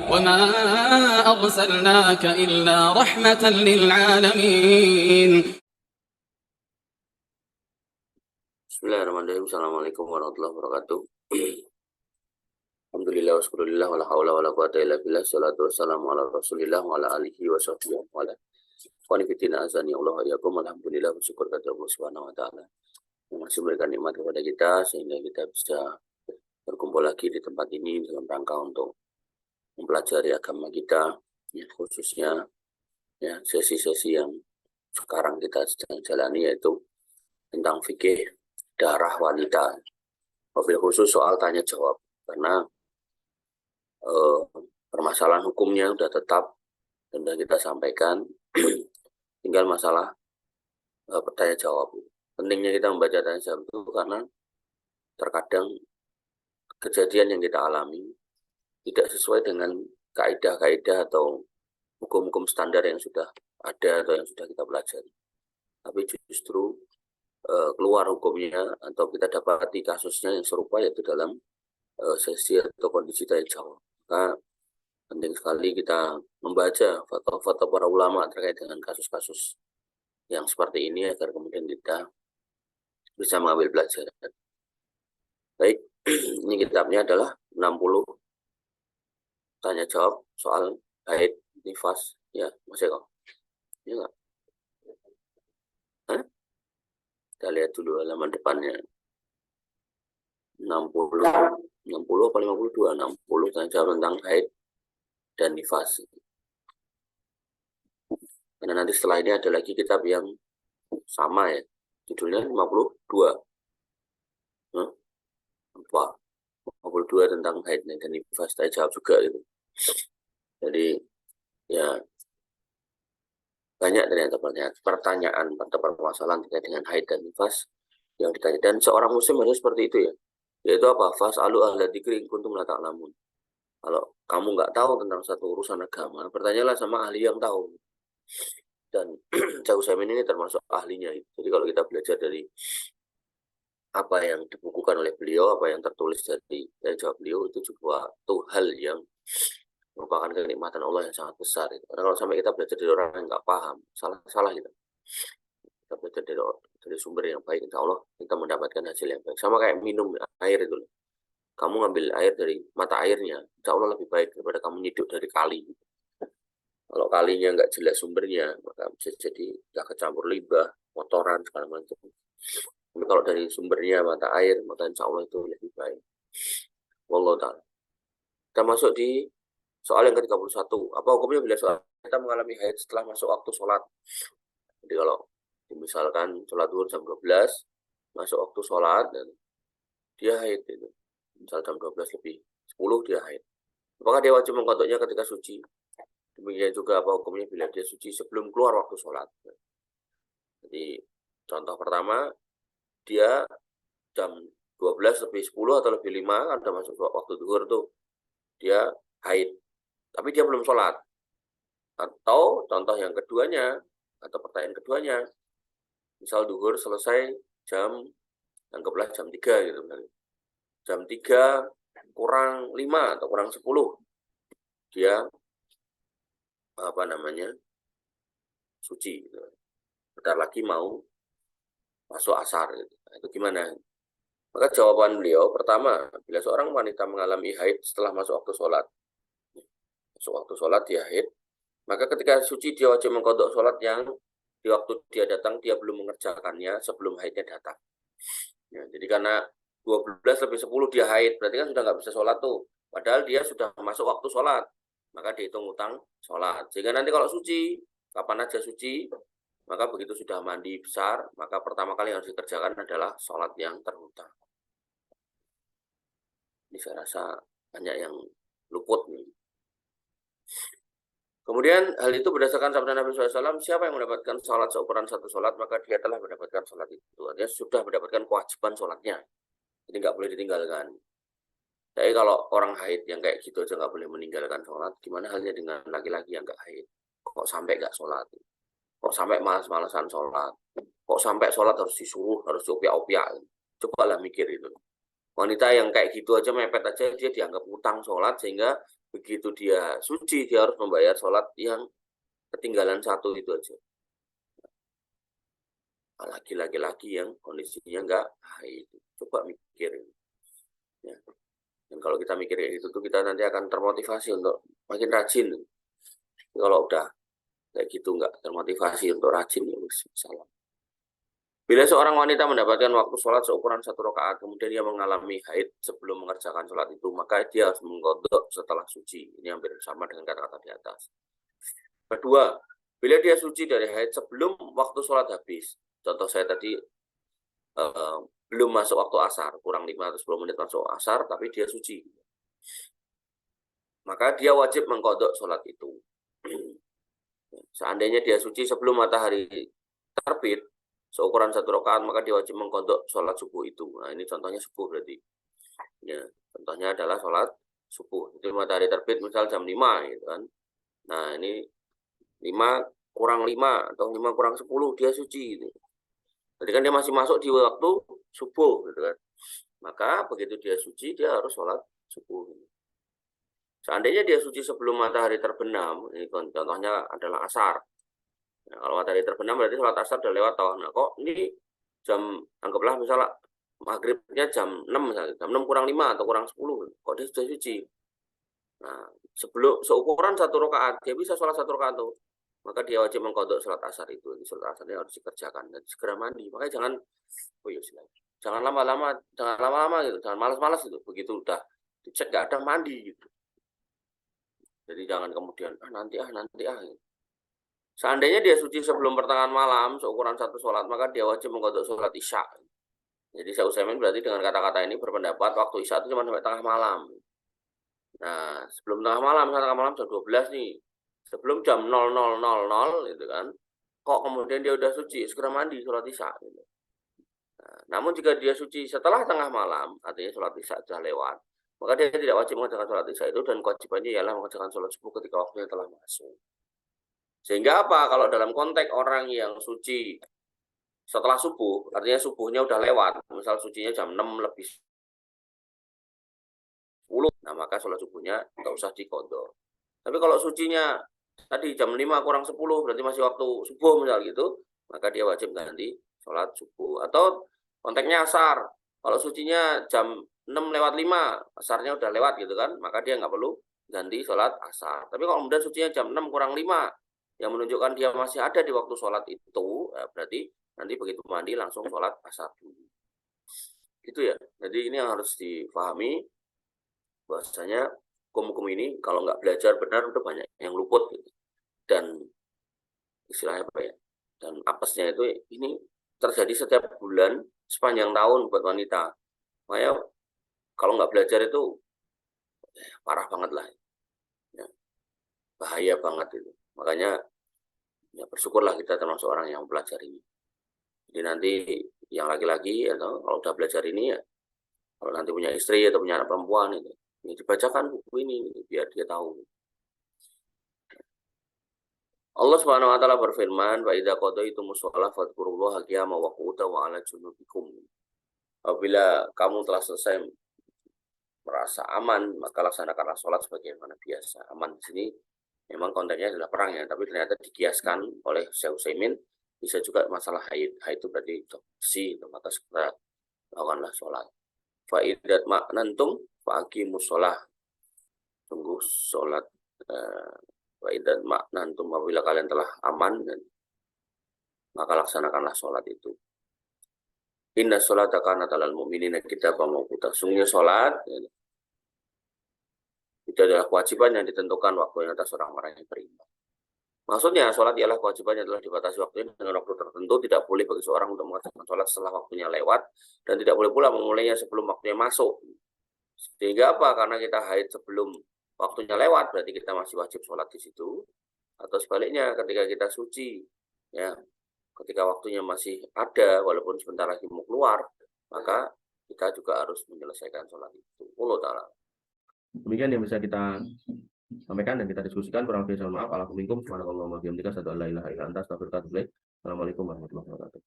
وما أرسلناك إلا رحمة للعالمين. Bismillahirrahmanirrahim. Assalamualaikum warahmatullahi wabarakatuh. Alhamdulillah wa syukurillah wa la hawla wa la quwata illa billah. Salatu wassalamu ala rasulillah wa ala alihi wa sahbihi wa ala qanifitina azani Allah wa yakum. Alhamdulillah wa syukur kepada Allah subhanahu wa ta'ala yang masih memberikan nikmat kepada kita sehingga kita bisa berkumpul lagi di tempat ini dalam rangka untuk mempelajari agama kita, ya, khususnya ya, sesi-sesi yang sekarang kita sedang jalani, yaitu tentang fikih darah wanita, mobil khusus soal tanya jawab, karena permasalahan hukumnya sudah tetap dan sudah kita sampaikan. Tinggal masalah bertanya jawab. Pentingnya kita membaca tanya jawab itu karena terkadang kejadian yang kita alami tidak sesuai dengan kaidah-kaidah atau hukum-hukum standar yang sudah ada atau yang sudah kita pelajari, tapi justru keluar hukumnya atau kita dapati kasusnya yang serupa, yaitu dalam sesi atau kondisi tanya jawab. Maka penting sekali kita membaca fatwa-fatwa para ulama terkait dengan kasus-kasus yang seperti ini agar kemudian kita bisa mengambil pelajaran. Baik, ini kitabnya adalah 60 tanya jawab soal haid, nifas, ya, Mas Eko. Ya enggak? Kita lihat dulu halaman depannya. 60 apa 52? 60 tanya jawab tentang haid dan nifas. Karena nanti setelah ini ada lagi kitab yang sama, ya, judulnya 52. Apa? 52 tentang haid dan nifas, tanya jawab juga gitu. Jadi ya banyak ternyata pertanyaan atau permasalahan terkait dengan haid dan nifas yang ditanya, dan seorang muslim harus seperti itu, ya, yaitu apa? Fas'alu ahla dzikri in kuntum la ta'lamun. Kalau kamu nggak tahu tentang satu urusan agama, bertanyalah sama ahli yang tahu. Dan Syekh Utsaimin ini termasuk ahlinya. Jadi kalau kita belajar dari apa yang dibukukan oleh beliau, apa yang tertulis dari jawab beliau, itu juga tuh hal yang merupakan kenikmatan Allah yang sangat besar. Karena kalau sampai kita belajar dari orang yang nggak paham, salah gitu. Kita belajar dari sumber yang baik, insya Allah kita mendapatkan hasil yang baik. Sama kayak minum air itu. Kamu ngambil air dari mata airnya, insya Allah lebih baik daripada kamu nyiduk dari kali. Kalau kalinya nggak jelas sumbernya, maka bisa jadi nggak kecampur limbah, kotoran, segala macam. Tapi kalau dari sumbernya mata air, maka insya Allah itu lebih baik. Wallahu ta'ala. Kita masuk di soal yang ke-31. Apa hukumnya bila kita mengalami haid setelah masuk waktu sholat? Jadi kalau misalkan sholat zuhur jam 12, masuk waktu sholat dan dia haid itu, misal jam 12 lebih 10 dia haid, apakah dia wajib mengkodoknya ketika suci? Demikian juga apa hukumnya bila dia suci sebelum keluar waktu sholat? Jadi contoh pertama, dia jam 12 lebih 10 atau lebih 5, ada masuk waktu zuhur tuh, dia haid, tapi dia belum sholat. Atau contoh yang keduanya, atau pertanyaan keduanya, misal zuhur selesai anggaplah jam 3 gitu. Jam 3 kurang 5 atau kurang 10, dia suci gitu. Bentar lagi mau masuk asar gitu. Nah, itu gimana? Maka jawaban beliau pertama, bila seorang wanita mengalami haid setelah masuk waktu sholat, dia haid, maka ketika suci dia wajib mengqadha sholat yang di waktu dia datang dia belum mengerjakannya sebelum haidnya datang. Ya, jadi karena 12 lebih 10 dia haid, berarti kan sudah nggak bisa sholat tuh. Padahal dia sudah masuk waktu sholat, maka dihitung utang sholat. Sehingga nanti kalau suci, kapan aja suci, maka begitu sudah mandi besar, maka pertama kali yang harus dikerjakan adalah sholat yang terhutang. Ini saya rasa banyak yang luput nih. Kemudian hal itu berdasarkan sabda Nabi SAW, siapa yang mendapatkan sholat seukuran satu sholat, maka dia telah mendapatkan sholat itu. Artinya sudah mendapatkan kewajiban sholatnya. Jadi nggak boleh ditinggalkan. Jadi kalau orang haid yang kayak gitu aja nggak boleh meninggalkan sholat, gimana halnya dengan laki-laki yang nggak haid? Kok sampai nggak sholat? Kok sampai malas-malasan sholat? Kok sampai sholat harus disuruh, harus diopiak-opiak? Cobalah mikir itu. Wanita yang kayak gitu aja, mepet aja, dia dianggap utang sholat, sehingga begitu dia suci, dia harus membayar sholat yang ketinggalan satu itu aja. Apalagi laki-laki yang kondisinya nggak haid. Coba mikirin. Ya. Dan kalau kita mikir kayak gitu tuh kita nanti akan termotivasi untuk makin rajin. Kalau udah kayak gitu nggak termotivasi untuk rajin ya salah. Bila seorang wanita mendapatkan waktu sholat seukuran 1 rakaat, kemudian dia mengalami haid sebelum mengerjakan sholat itu, maka dia harus mengqadha setelah suci. Ini hampir sama dengan kata-kata di atas. Kedua, bila dia suci dari haid sebelum waktu sholat habis, contoh saya tadi belum masuk waktu asar, kurang 5 atau 10 menit masuk asar, tapi dia suci, maka dia wajib mengqadha sholat itu. Seandainya dia suci sebelum matahari terbit, seukuran 1 rakaat, maka dia wajib mengqadha sholat subuh itu. Nah, ini contohnya subuh berarti. Ya, contohnya adalah sholat subuh. Itu matahari terbit misal jam 5 gitu kan. Nah, ini 5 kurang 5 atau 5 kurang 10 dia suci gitu. Jadi kan dia masih masuk di waktu subuh gitu kan. Maka begitu dia suci dia harus sholat subuh. Seandainya dia suci sebelum matahari terbenam, ini contohnya adalah asar. Nah, kalau matahari terbenam berarti sholat asar sudah lewat toh. Nah, kok ini jam, anggaplah misalnya maghribnya jam 6 misalnya, jam 6 kurang 5 atau kurang 10, kok dia sudah suci. Nah, sebelum seukuran 1 rakaat, dia bisa sholat 1 rakaat tuh. Maka dia wajib mengqadha sholat asar itu. Sholat asarnya harus dikerjakan dan segera mandi. Makanya jangan, oh iya silakan. Jangan lama-lama gitu, jangan malas-malas gitu. Begitu udah dicek nggak ada mandi gitu. Jadi jangan kemudian nanti gitu. Seandainya dia suci sebelum pertengahan malam seukuran 1 sholat, maka dia wajib mengqadha sholat isya. Jadi Syekh Utsaimin berarti dengan kata-kata ini berpendapat waktu isya itu cuma sampai tengah malam. Nah, sebelum tengah malam jam 12 nih. Sebelum jam 00.00 gitu kan. Kok kemudian dia udah suci, segera mandi sholat isya gitu. Nah, namun jika dia suci setelah tengah malam, artinya sholat isya sudah lewat, maka dia tidak wajib mengerjakan sholat isya itu dan kewajibannya ialah mengerjakan sholat subuh ketika waktunya telah masuk. Sehingga apa? Kalau dalam konteks orang yang suci setelah subuh, artinya subuhnya udah lewat, misal sucinya jam 6 lebih 10, nah maka sholat subuhnya nggak usah diqadha. Tapi kalau sucinya tadi jam 5 kurang 10, berarti masih waktu subuh misal gitu, maka dia wajib ganti sholat subuh. Atau konteksnya asar, kalau sucinya jam 6 lewat 5, asarnya udah lewat gitu kan, maka dia nggak perlu ganti sholat asar. Tapi kalau kemudian sucinya jam 6 kurang 5, yang menunjukkan dia masih ada di waktu sholat itu, ya berarti nanti begitu mandi langsung sholat asar dulu. Gitu ya. Jadi ini yang harus dipahami, bahwasanya hukum-hukum ini kalau nggak belajar benar udah banyak yang luput gitu. Dan istilahnya apa ya, dan apesnya itu ini terjadi setiap bulan sepanjang tahun buat wanita. Makanya kalau nggak belajar itu parah banget lah ya, bahaya banget itu. Makanya ya bersyukurlah kita termasuk orang yang belajar ini. Jadi nanti yang laki-laki atau kalau udah belajar ini ya, kalau nanti punya istri atau punya anak perempuan itu, ya dibacakan buku ini gitu, biar dia tahu. Allah Subhanahu wa taala berfirman, "Wa idza qadaytumus shalah fadhkurullaha qiyaman wa qu'udan wa 'ala junubikum." Apabila kamu telah selesai merasa aman, maka laksanakanlah sholat sebagaimana biasa. Aman di sini memang konteksnya adalah perang ya, tapi ternyata dikiaskan oleh Syekh Utsaimin bisa juga masalah haid. Haid itu berarti bersih, maka segera lakukanlah sholat. Fa idzat ma'nantum fa aqimus shalah. Tunggu sholat. Wa idzat ma'nantum, apabila kalian telah aman, maka laksanakanlah sholat itu. Inna sholata kanat 'alal mu'minina kitaban mawquta. Sungguhnya sholat itu adalah kewajiban yang ditentukan waktunya atas orang-orang yang beriman. Maksudnya sholat ialah kewajibannya adalah dibatasi waktunya dengan waktu tertentu. Tidak boleh bagi seorang untuk mengerjakan sholat setelah waktunya lewat, dan tidak boleh pula memulainya sebelum waktunya masuk. Sehingga apa? Karena kita haid sebelum waktunya lewat, berarti kita masih wajib sholat di situ. Atau sebaliknya, ketika kita suci, ya, ketika waktunya masih ada, walaupun sebentar lagi mau keluar, maka kita juga harus menyelesaikan sholat itu. Allah Ta'ala. Demikian yang bisa kita sampaikan dan kita diskusikan. Kurang lebih mohon maaf. Assalamualaikum warahmatullahi wabarakatuh. Assalamualaikum warahmatullahi wabarakatuh.